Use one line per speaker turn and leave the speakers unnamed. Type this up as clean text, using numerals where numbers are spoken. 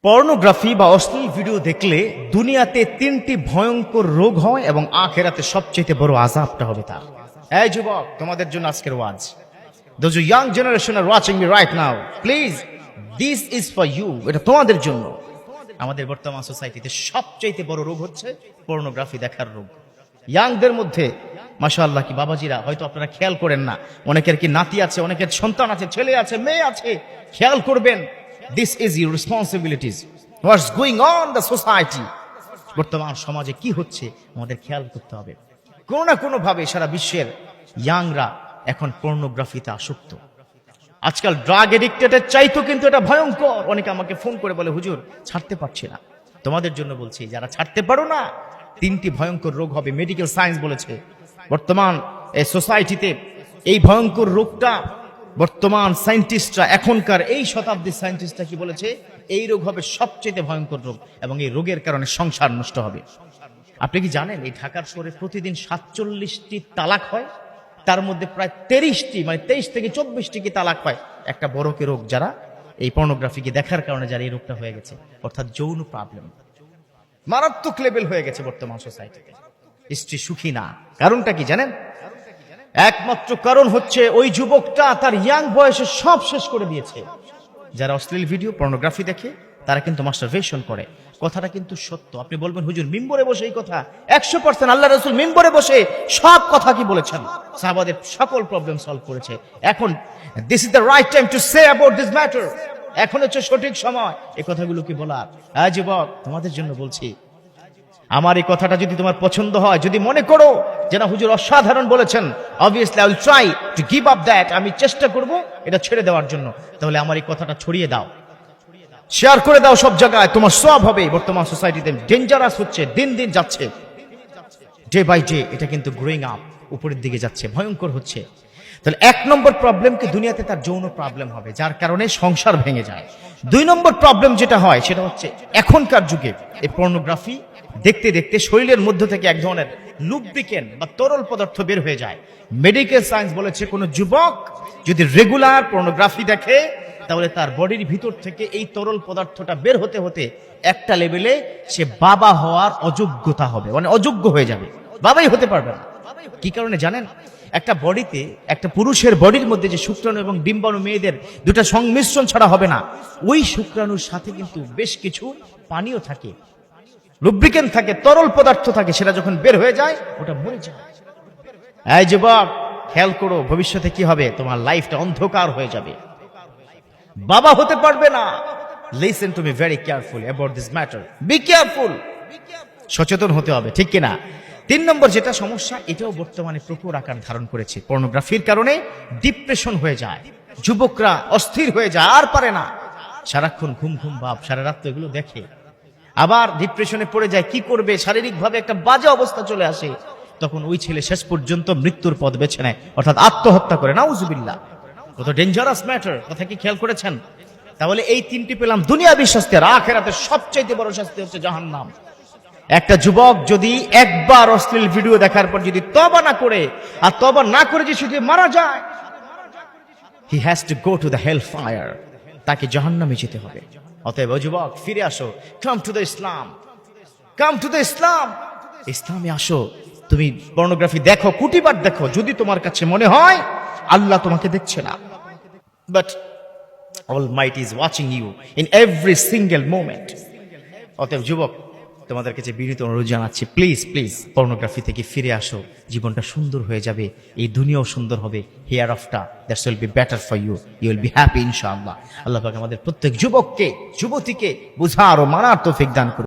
Pornography বা অশ্লীল video দেখলে দুনিয়াতে তিনটি ভয়ঙ্কর রোগ হয় এবং আখিরাতে সবচেয়ে বড় আযাবটা হবে তার। এই যুবক, তোমাদের জন্য আজকের ওয়াজ। Those young generation are watching me right now, please, this is for you. এটা তোমাদের জন্য। আমাদের বর্তমান সোসাইটিতে সবচেয়ে বড় রোগ হচ্ছে পর্নোগ্রাফি দেখার রোগ। ইয়াংদের মধ্যে মাশাআল্লাহ কি বাবাজিরা, হয়তো আপনারা খেয়াল করেন না, অনেকের কি নাতি আছে, অনেকের সন্তান আছে, ছেলে আছে, মেয়ে আছে, খেয়াল করবেন। This is your responsibilities. What's going on in the society? বর্তমান সমাজে কি হচ্ছে আমাদের খেয়াল করতে হবে। কোনো না কোনো ভাবে সারা বিশ্বের ইয়াংরা এখন পর্নোগ্রাফিতে আসক্ত। আজকাল ড্রাগ এডিক্টেডের চাইতো কিন্তু এটা ভয়ঙ্কর। অনেকে আমাকে ফোন করে বলে, হুজুর ছাড়তে পারছি না। তোমাদের জন্য বলছি, যারা ছাড়তে পারো না, তিনটি ভয়ঙ্কর রোগ হবে। মেডিকেল সায়েন্স বলেছে বর্তমান এই সোসাইটিতে এই ভয়ঙ্কর রোগটা, বর্তমান সায়েন্টিস্টরা, এখনকার এই শতাব্দীর সায়েন্টিস্টরা কি বলেছে, এই রোগ হবে সবচেয়ে ভয়ঙ্কর রোগ এবং এই রোগের কারণে সংসার নষ্ট হবে। আপনি কি জানেন এই ঢাকার শহরে প্রতিদিন 47টি তালাক হয়, তার মধ্যে প্রায় 30টি মানে 23 থেকে 24টি কি তালাক হয় একটা বড়কে রোগ, যারা এই পর্নোগ্রাফিকে দেখার কারণে যারা এই রোগটা হয়ে গেছে, অর্থাৎ যৌন প্রবলেম মারাত্মক লেভেল হয়ে গেছে বর্তমান সোসাইটিতে। স্ত্রী সুখী না, কারণটা কি জানেন? একমাত্র কারণ হচ্ছে ওই যুবকটা তার ইয়াং বয়সে সব শেষ করে দিয়েছে। যারা অশ্লীল ভিডিও পর্নোগ্রাফি দেখে তারা কিন্তু মাস্টারবেশন করে। কথাটা কিন্তু সত্য। আপনি বলবেন, হুজুর মিম্বরে বসে এই কথা 100%। আল্লাহ রাসূল মিম্বরে বসে সব কথা কি বলেছেন, সাহাবাদের সকল প্রবলেম সলভ করেছে। এখন this is the right time to say about this matter. এখন হচ্ছে সঠিক সময় এই কথাগুলো কি বলার। হ্যাঁ যুবক, তোমাদের জন্য বলছি, আমার এই কথাটা যদি তোমার পছন্দ হয়, যদি মনে করো যে না হুজুর অসাধারণ বলেছেন, obviously I will try to give up that, আমি চেষ্টা করব এটা ছেড়ে দেওয়ার জন্য, তাহলে আমার এই কথাটা ছড়িয়ে দাও, শেয়ার করে দাও সব জায়গায়, তোমার সব হবে। বর্তমান সোসাইটিতে ডেঞ্জারাস হচ্ছে, দিন দিন যাচ্ছে, ডে বাই ডে এটা কিন্তু গ্রোয়িং আপ, উপরের দিকে যাচ্ছে, ভয়ঙ্কর হচ্ছে। তাহলে 1 নম্বর প্রবলেম কি দুনিয়াতে তার যৌন প্রবলেম হবে, যার কারণে সংসার ভেঙে যায়। 2 নম্বর প্রবলেম যেটা হয় সেটা হচ্ছে এখনকার যুগে এই পর্নোগ্রাফি দেখতে দেখতে শরীরের মধ্য থেকে এক ধরনের লুব্রিকেন্ট বা তরল পদার্থ বের হয়ে যায়। মেডিকেল সায়েন্স বলেছে কোন যুবক যদি রেগুলার পর্নোগ্রাফি দেখে, তাহলে তার বডির ভিতর থেকে এই তরল পদার্থটা বের হতে হতে একটা লেভেলে সে বাবা হওয়ার অযোগ্যতা হবে, মানে অযোগ্য হয়ে যাবে, বাবাই হতে পারবে না। কি কারণে জানেন? একটা বডিতে, একটা পুরুষের বডির মধ্যে যে শুক্রাণু এবং ডিম্বাণু, মেয়েদের দুটা সংমিশ্রণ ছাড়া হবে না, ওই শুক্রাণুর সাথে কিন্তু বেশ কিছু পানীয় থাকে, লুব্রিকেন্ট থাকে, তরল পদার্থ থাকে, সেটা যখন বের হয়ে যায় ওটা মরে যায়। এই যুবক খেয়াল করো, ভবিষ্যতে কি হবে, তোমার লাইফটা অন্ধকার হয়ে যাবে, বাবা হতে পারবে না। Listen to me very careful about this matter, be careful, সচেতন হতে হবে, ঠিক কিনা? 3 নম্বর যেটা সমস্যা, এটাও বর্তমানে প্রখর আকার ধারণ করেছে। পর্নোগ্রাফির কারণে ডিপ্রেশন হয়ে যায়, যুবকরা অস্থির হয়ে যায়, আর পারে না, সারাক্ষণ ঘুম ঘুম ভাব, সারা রাত এগুলো দেখে, আবার ডিপ্রেশনে পড়ে যায়। কি করবে, শারীরিকভাবে একটা বাজে অবস্থা চলে আসে, তখন ওই ছেলে শেষ পর্যন্ত মৃত্যুর পথ বেছে নেয়, অর্থাৎ আত্মহত্যা করে। নাউজুবিল্লাহ, কত ডেঞ্জারাস ম্যাটার, কথা কি খেয়াল করেছেন? তাহলে এই 3টি পেলাম, দুনিয়াবী শাস্তি, আর আখিরাতে সবচেয়ে বড় শাস্তি হচ্ছে জাহান্নাম। একটা যুবক যদি একবার অশ্লীল ভিডিও দেখার পর যদি তওবা না করে, আর তওবা না করে যে শুধু মারা যায়, he has to go to the hell fire, তাকে জাহান্নামে যেতে হবে। অতএব যুবক ফিরে আসো, come to the Islam, come to the Islam, ইসলামে আসো। তুমি পর্নোগ্রাফি দেখো, কোটিবার দেখো, যদি তোমার কাছে মনে হয় আল্লাহ তোমাকে দেখছে না, but almighty is watching you in every single moment. অতএব যুবক, তোমাদের কাছে বিনীত অনুরোধ জানাচ্ছি, প্লিজ প্লিজ পর্নোগ্রাফি থেকে ফিরে আসো, জীবনটা সুন্দর হয়ে যাবে, এই দুনিয়াও সুন্দর হবে, hereafter that will be better for you, you will be happy ইনশাআল্লাহ। আল্লাহ পাক আমাদের প্রত্যেক যুবককে, যুবতীকে বুঝার ও মানার তৌফিক দান করুন।